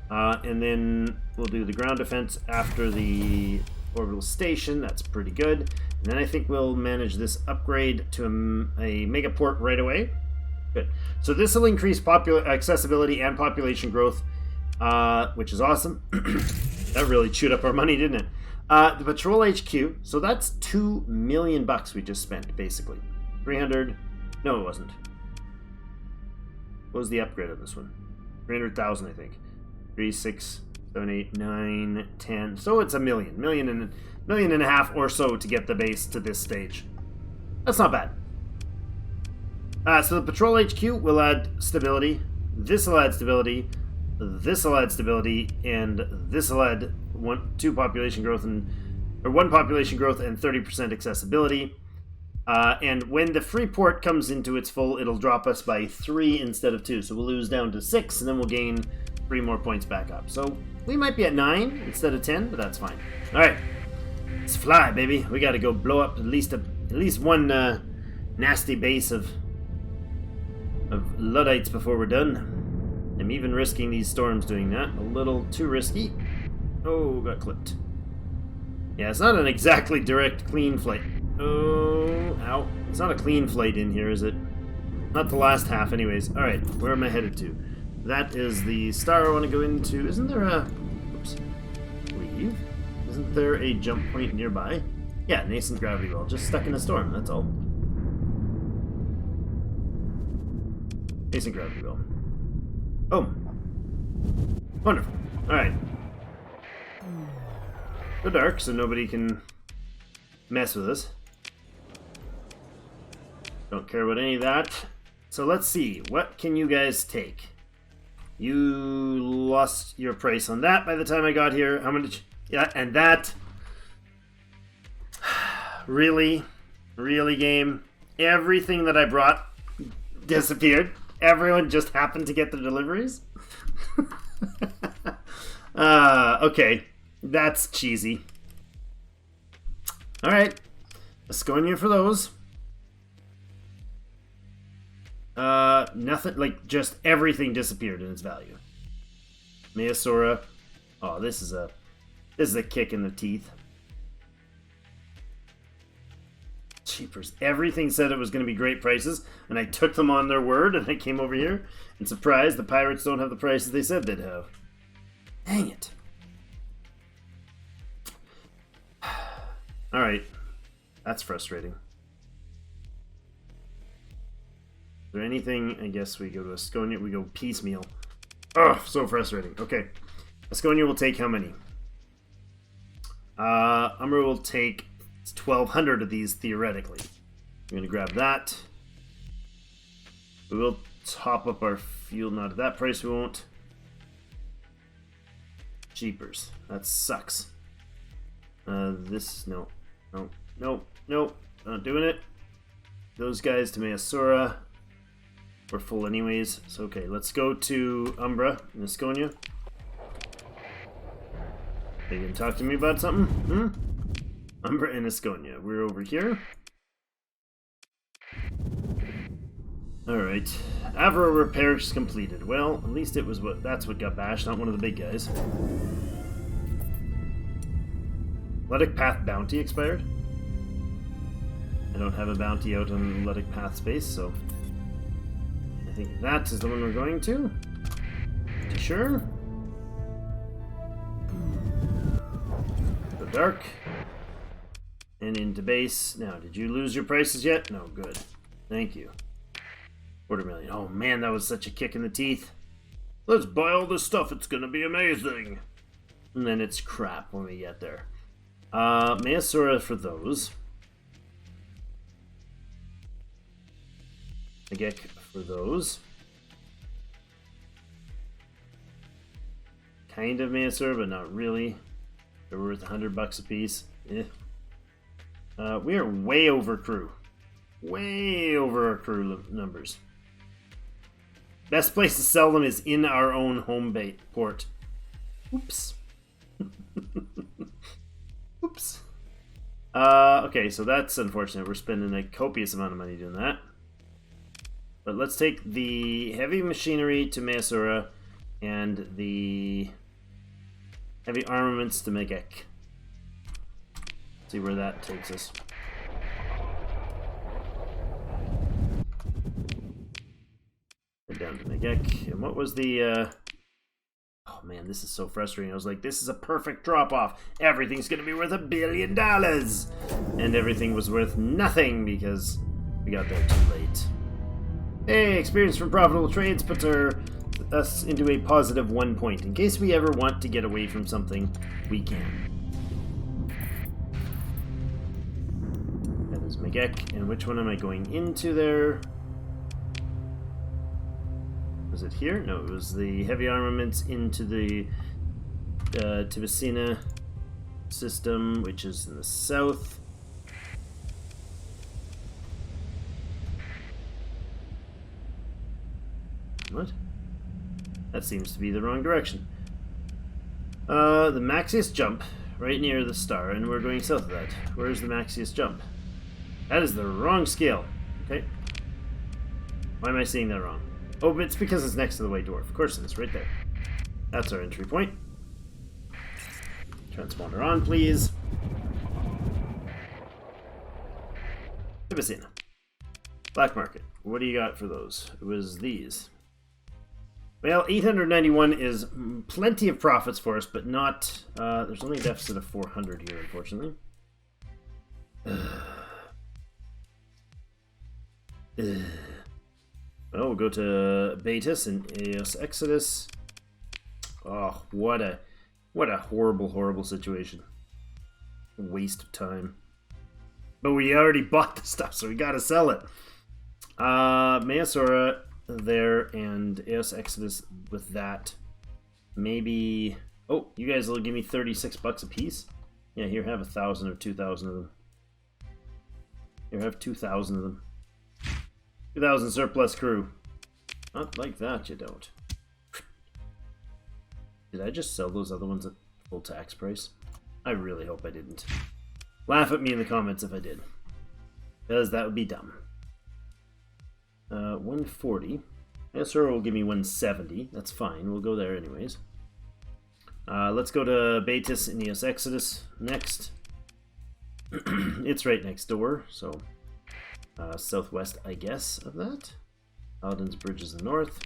And then we'll do the ground defense after the orbital station. That's pretty good. And then I think we'll manage this upgrade to a megaport right away. Good. So this will increase accessibility and population growth, which is awesome. That really chewed up our money, didn't it? The Patrol HQ, so that's $2 million we just spent, basically. 300, no it wasn't. What was the upgrade on this one? 300,000, I think. 3, 6, 7, 8, 9, 10. So it's $1 million. Million and a half or so to get the base to this stage. That's not bad. So the Patrol HQ will add stability. This will add stability. This will add stability, and this will add 1 population growth and 30% accessibility. And when the free port comes into its full, it'll drop us by 3 instead of 2. So we'll lose down to 6, and then we'll gain 3 more points back up. So we might be at 9 instead of 10, but that's fine. All right, let's fly, baby. We got to go blow up at least one nasty base of Luddites before we're done. I'm even risking these storms doing that. A little too risky. Oh, got clipped. Yeah, it's not an exactly direct clean flight. Oh, ow. It's not a clean flight in here, is it? Not the last half anyways. Alright, where am I headed to? That is the star I want to go into. Isn't there a... Oops. Leave. Isn't there a jump point nearby? Yeah, nascent gravity well. Just stuck in a storm, that's all. Nascent gravity well. Oh. Wonderful. Alright. Go dark so nobody can mess with us. Don't care about any of that. So let's see. What can you guys take? You lost your price on that by the time I got here. How much? Yeah, and that. Really? Really, game? Everything that I brought disappeared? Everyone just happened to get the deliveries? Okay. That's cheesy. Alright. Asconia for those. Nothing, like, just everything disappeared in its value. Meosora. Oh, this is a kick in the teeth. Cheapers. Everything said it was going to be great prices, and I took them on their word, and I came over here, and surprised, the pirates don't have the prices they said they'd have. Dang it. Alright. That's frustrating. Is there anything? I guess we go to Asconia. We go piecemeal. Oh, so frustrating. Okay. Asconia will take how many? Umbra will take 1,200 of these, theoretically. I'm going to grab that. We will top up our fuel. Not at that price, we won't. Jeepers. That sucks. This, no. No, no, no. Not doing it. Those guys to Meosora. We're full anyways. So, okay, let's go to Umbra and Asconia. They can talk to me about something? Hmm? Umbra and Asconia. We're over here. Alright. Avro repairs completed. Well, at least it was that's what got bashed, not one of the big guys. Athletic Path bounty expired? I don't have a bounty out on Athletic Path space, so I think that is the one we're going to. Pretty sure. Go dark. And into base. Now, did you lose your prices yet? No, good. Thank you. 250,000. Oh man, that was such a kick in the teeth. Let's buy all this stuff, it's gonna be amazing. And then it's crap when we get there. Meosora for those. Agek for those. Kind of Meosora, but not really. They're worth $100 a piece. Eh. We are way over crew. Way over our crew numbers. Best place to sell them is in our own home bait port. Oops. Oops. Okay, so that's unfortunate. We're spending a copious amount of money doing that. But let's take the heavy machinery to Meosora and the heavy armaments to Megek. See where that takes us. Head down to Megek. And what was the oh man, this is so frustrating. I was like, this is a perfect drop-off. Everything's gonna be worth $1 billion. And everything was worth nothing because we got there too late. Hey, experience from profitable trades puts us into a positive 1 point. In case we ever want to get away from something, we can. That is Megek. And which one am I going into there? Was it here? No, it was the heavy armaments into the Tibicina system, which is in the south. What? That seems to be the wrong direction. The Maxius jump, right near the star, and we're going south of that. Where's the Maxius jump? That is the wrong scale. Okay. Why am I seeing that wrong? Oh, but it's because it's next to the White Dwarf. Of course it is, right there. That's our entry point. Transponder on, please. Tibicina. Black market. What do you got for those? It was these. Well, 891 is plenty of profits for us, but not... there's only a deficit of 400 here, unfortunately. Oh, we'll go to Betis and Eos Exodus. Oh, what a horrible, horrible situation. A waste of time. But we already bought the stuff, so we gotta sell it. Meosora there and Eos Exodus with that. Maybe... Oh, you guys will give me 36 bucks a piece? Yeah, here, have 1,000 or 2,000 of them. Here, have 2,000 of them. 2,000 surplus crew. Not like that, you don't. Did I just sell those other ones at full tax price? I really hope I didn't. Laugh at me in the comments if I did. Because that would be dumb. 140. SR will give me 170. That's fine. We'll go there anyways. Let's go to Betis and Eos Exodus next. It's right next door, so... southwest, I guess, of that. Paladin's Bridge is the north.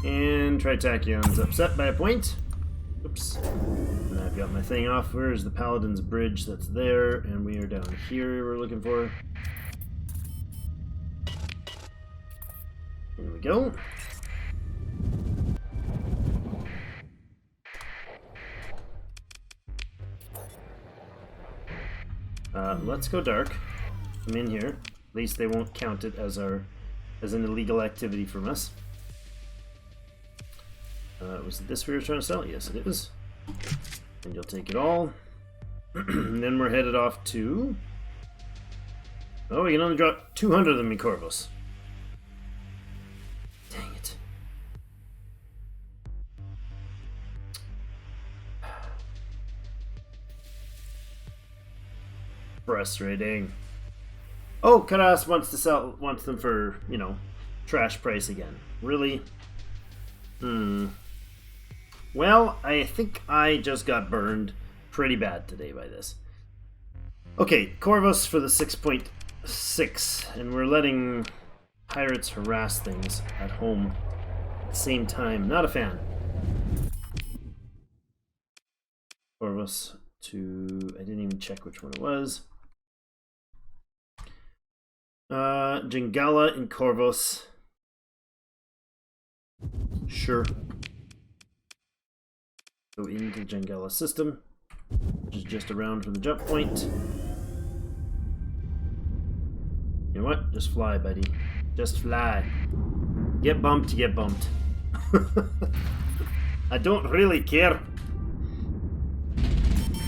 And Tritachion's upset by a point. Oops. And I've got my thing off. Where's the Paladin's Bridge? That's there. And we are down here we're looking for. Here we go. Let's go dark. I'm in here. At least they won't count it as an illegal activity from us. Was it this we were trying to sell? Yes, it is. And you'll take it all. And then we're headed off to... Oh, we can only drop 200 of them in Corvus. Dang it. Frustrating. Oh, Karas wants them for, you know, trash price again. Really? Well, I think I just got burned pretty bad today by this. Okay, Corvus for the 6.6, and we're letting pirates harass things at home at the same time. Not a fan. Corvus to... I didn't even check which one it was. Jingala and Corvus. Sure. Go into the Jangala system, which is just around from the jump point. You know what? Just fly, buddy. Just fly. Get bumped, you get bumped. I don't really care.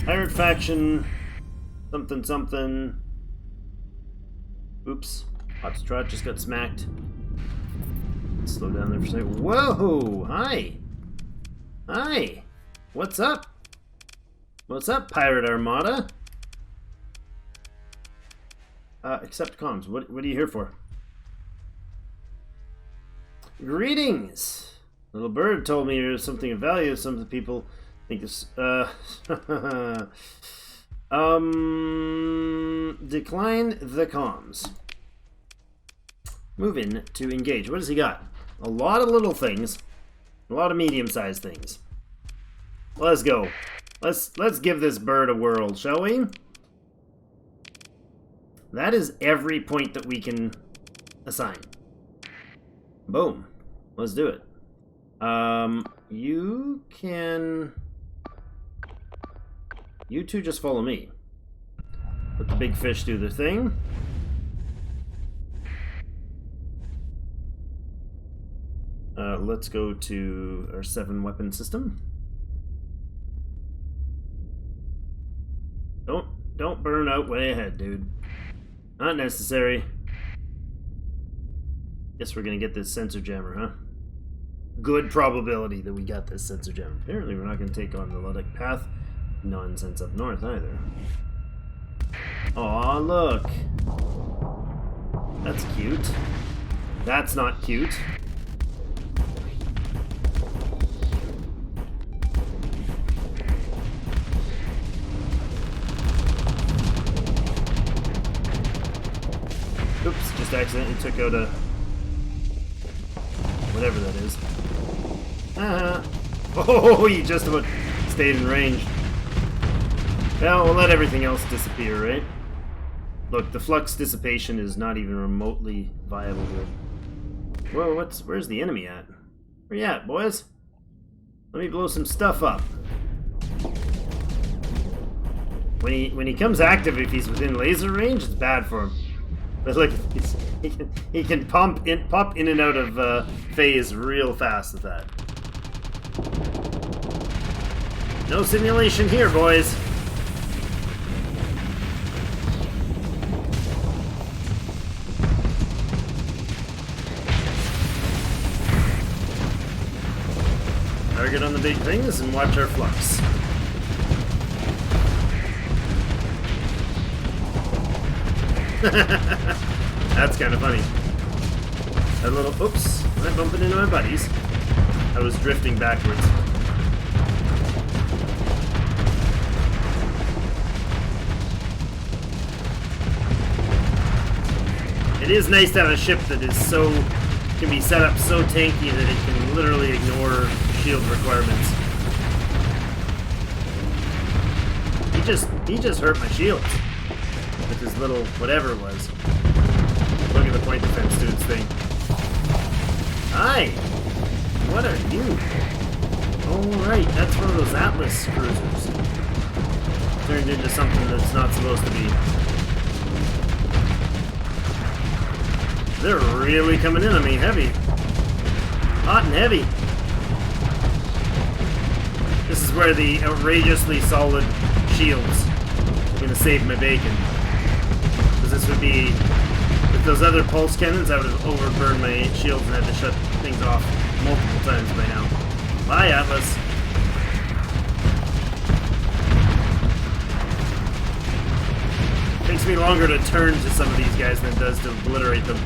Pirate faction. Something, something. Oops. Hotstrot just got smacked. Slow down there for a second. Whoa! Hi! Hi! What's up? What's up, Pirate Armada? Accept comms. What are you here for? Greetings! Little bird told me there's something of value. Some of the people think it's... decline the comms. Move in to engage. What has he got? A lot of little things. A lot of medium-sized things. Let's go. Let's give this bird a whirl, shall we? That is every point that we can assign. Boom. Let's do it. You can... You two just follow me. Let the big fish do their thing. Let's go to our 7-weapon system. Don't burn out way ahead, dude. Not necessary. Guess we're gonna get this sensor jammer, huh? Good probability that we got this sensor jammer. Apparently we're not gonna take on the Luddic path nonsense up north either. Aw, look. That's cute. That's not cute. just accidentally took out a... whatever that is. Oh, he just about stayed in range. Well, we'll let everything else disappear, right? Look, the flux dissipation is not even remotely viable here. Whoa, where's the enemy at? Where you at, boys? Let me blow some stuff up. When he comes active, if he's within laser range, it's bad for him. But look, he can pop in and out of phase real fast with that. No simulation here, boys. Target on the big things and watch our flux. That's kind of funny. A little, oops, I'm bumping into my buddies. I was drifting backwards. It is nice to have a ship that is can be set up so tanky that it can literally ignore shield requirements. He just hurt my shields with his little whatever it was. Look at the point defense dude's thing. Hi! What are you? Oh right, that's one of those Atlas cruisers. Turned into something that's not supposed to be. They're really coming in on me heavy. Hot and heavy. This is where the outrageously solid shields are going to save my bacon. Because this would be... with those other pulse cannons, I would have overburned my shields and had to shut things off multiple times by now. Bye, Atlas. Takes me longer to turn to some of these guys than it does to obliterate them.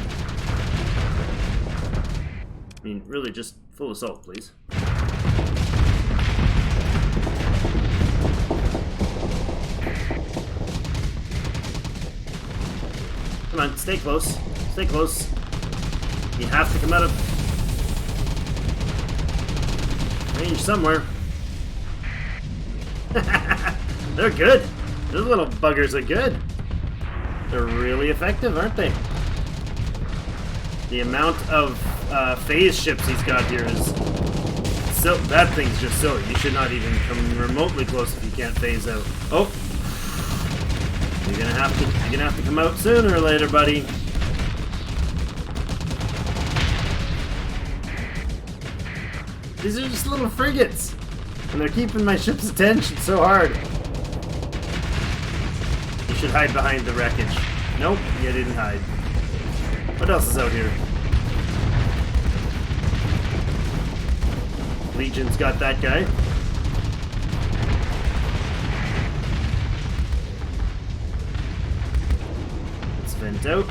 I mean, really, just full assault, please. Come on, stay close. Stay close. You have to come out of range somewhere. They're good. Those little buggers are good. They're really effective, aren't they? The amount of phase ships he's got here is so... that thing's just silly. You should not even come remotely close if you can't phase out. Oh! You're gonna have to come out sooner or later, buddy. These are just little frigates, and they're keeping my ship's attention so hard. You should hide behind the wreckage. Nope, you didn't hide. What else is out here? Legion's got that guy. Let's vent out.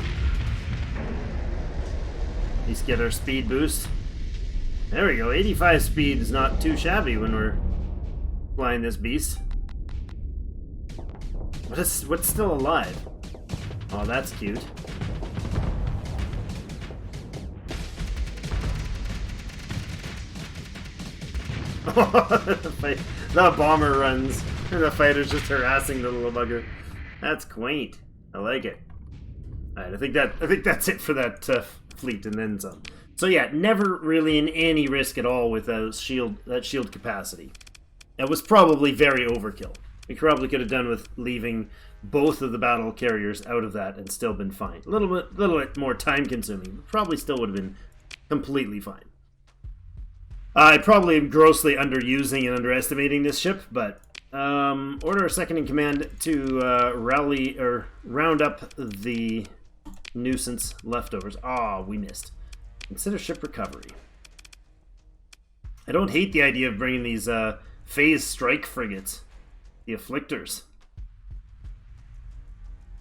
At least get our speed boost. There we go, 85 speed is not too shabby when we're flying this beast. What's still alive? Oh, that's cute. The bomber runs, and the fighter's just harassing the little bugger. That's quaint. I like it. Alright, I think that's it for that fleet and then some. So yeah, never really in any risk at all with that shield capacity. That was probably very overkill. We probably could have done with leaving both of the battle carriers out of that and still been fine. A little bit more time consuming, but probably still would have been completely fine. I probably am grossly underusing and underestimating this ship, but order a second in command to round up the nuisance leftovers. Ah, we missed. Consider ship recovery. I don't hate the idea of bringing these phase strike frigates, the afflictors.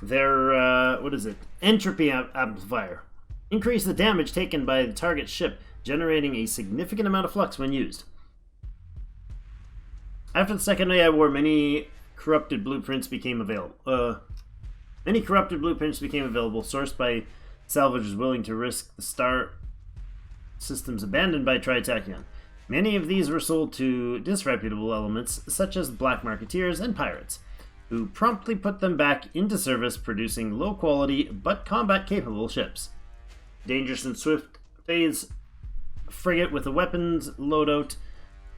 They're what is it? Entropy amplifier. Increase the damage taken by the target ship, generating a significant amount of flux when used. After the Second AI War, many corrupted blueprints became available. Sourced by Salvage is willing to risk the star systems abandoned by Tritachyon. Many of these were sold to disreputable elements such as black marketeers and pirates, who promptly put them back into service, producing low-quality but combat-capable ships. Dangerous and swift phase frigate with a weapons loadout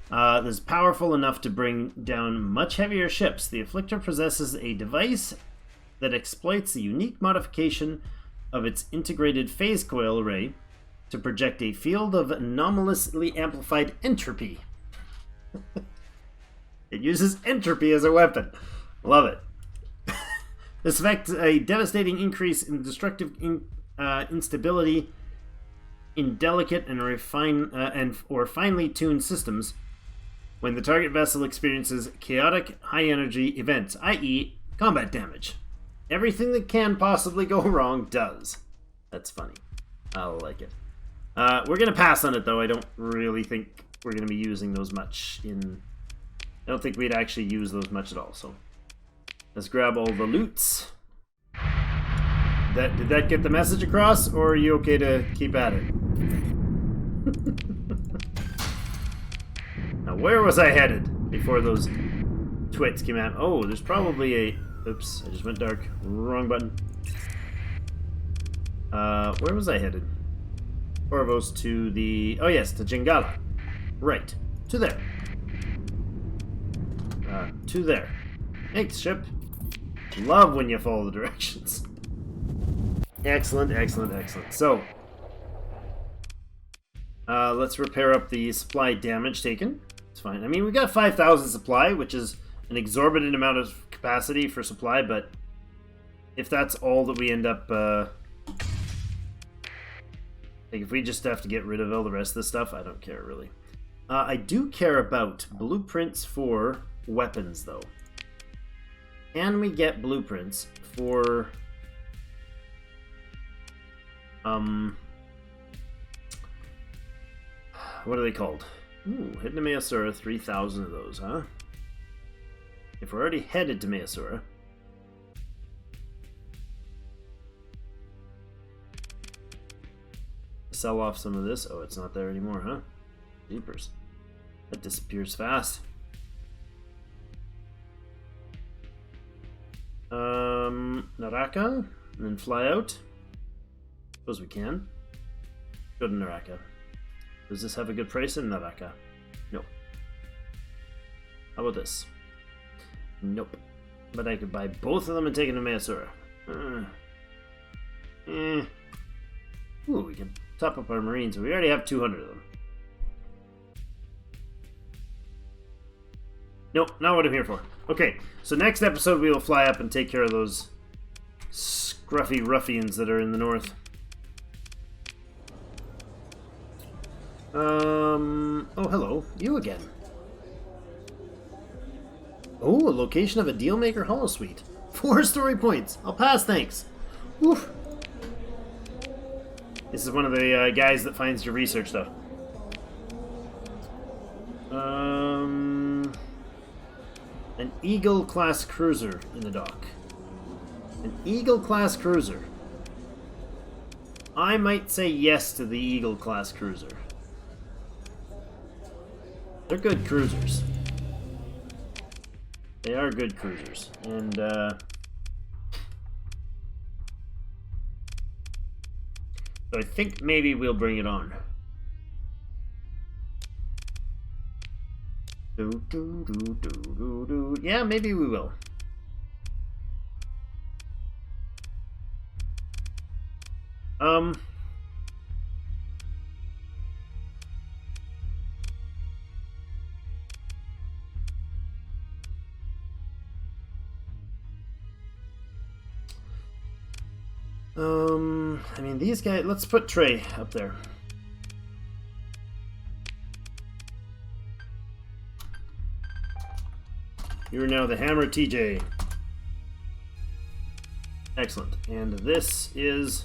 that is powerful enough to bring down much heavier ships. The Afflictor possesses a device that exploits the unique modification of its integrated phase coil array to project a field of anomalously amplified entropy. It uses entropy as a weapon. Love it. This affects a devastating increase in destructive instability in delicate and or finely tuned systems when the target vessel experiences chaotic high-energy events, i.e. combat damage. Everything that can possibly go wrong does. That's funny. I like it. We're going to pass on it, though. I don't really think we're going to be using those much in... I don't think we'd actually use those much at all, so... Let's grab all the loots. Did that get the message across, or are you okay to keep at it? Now, where was I headed before those twits came out? Oh, there's probably a... Oops, I just went dark. Wrong button. Where was I headed? Corvos to the... Oh yes, to Jingala. Right. To there. To there. Thanks, ship. Love when you follow the directions. Excellent, excellent, excellent. So, let's repair up the supply damage taken. It's fine. I mean, we got 5,000 supply, which is an exorbitant amount of capacity for supply, but if that's all that we end up... like, if we just have to get rid of all the rest of this stuff, I don't care, really. I do care about blueprints for weapons, though. Can we get blueprints for... what are they called? Ooh, heading to Meosura, 3,000 of those, huh? If we're already headed to Meosura... Sell off some of this. Oh, it's not there anymore, huh? Jeepers. That disappears fast. Naraka, and then fly out. Suppose we can. Go to Naraka. Does this have a good price in Naraka? No. How about this? Nope. But I could buy both of them and take them to Meosura. Ooh, we can top up our Marines. We already have 200 of them. Nope, not what I'm here for. Okay, so next episode we will fly up and take care of those scruffy ruffians that are in the north. Oh, hello. You again. Oh, a location of a Dealmaker Holosuite. 4 story points. I'll pass, thanks. Oof. This is one of the guys that finds your research stuff. An Eagle-class cruiser in the dock. An Eagle-class cruiser. I might say yes to the Eagle-class cruiser. They're good cruisers. They are good cruisers. And, so I think maybe we'll bring it on. Yeah, maybe we will. I mean, these guys, let's put Trey up there. You are now the Hammer TJ. Excellent. And this is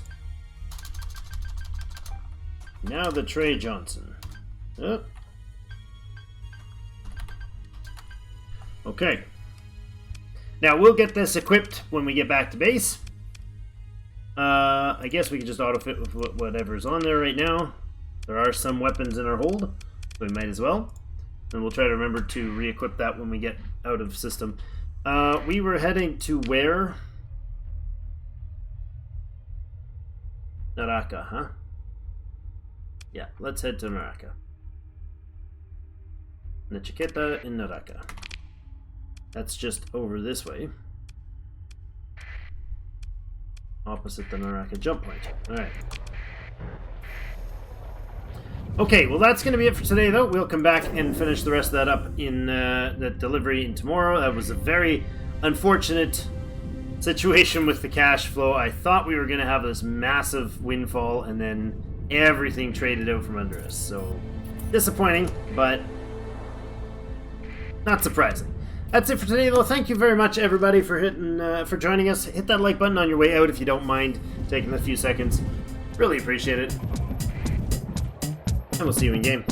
now the Trey Johnson. Oh. Okay. Now we'll get this equipped when we get back to base. I guess we can just auto-fit with whatever's on there right now. There are some weapons in our hold, so we might as well. And we'll try to remember to re-equip that when we get out of system. We were heading to where? Naraka, huh? Yeah, let's head to Naraka. Nachiketa in Naraka. That's just over this way. Opposite the Naraka jump point. Alright. Okay, well that's going to be it for today though. We'll come back and finish the rest of that up in the delivery in tomorrow. That was a very unfortunate situation with the cash flow. I thought we were going to have this massive windfall and then everything traded out from under us. So, disappointing, but not surprising. That's it for today, though. Thank you very much, everybody, for for joining us. Hit that like button on your way out if you don't mind taking a few seconds. Really appreciate it. And we'll see you in game.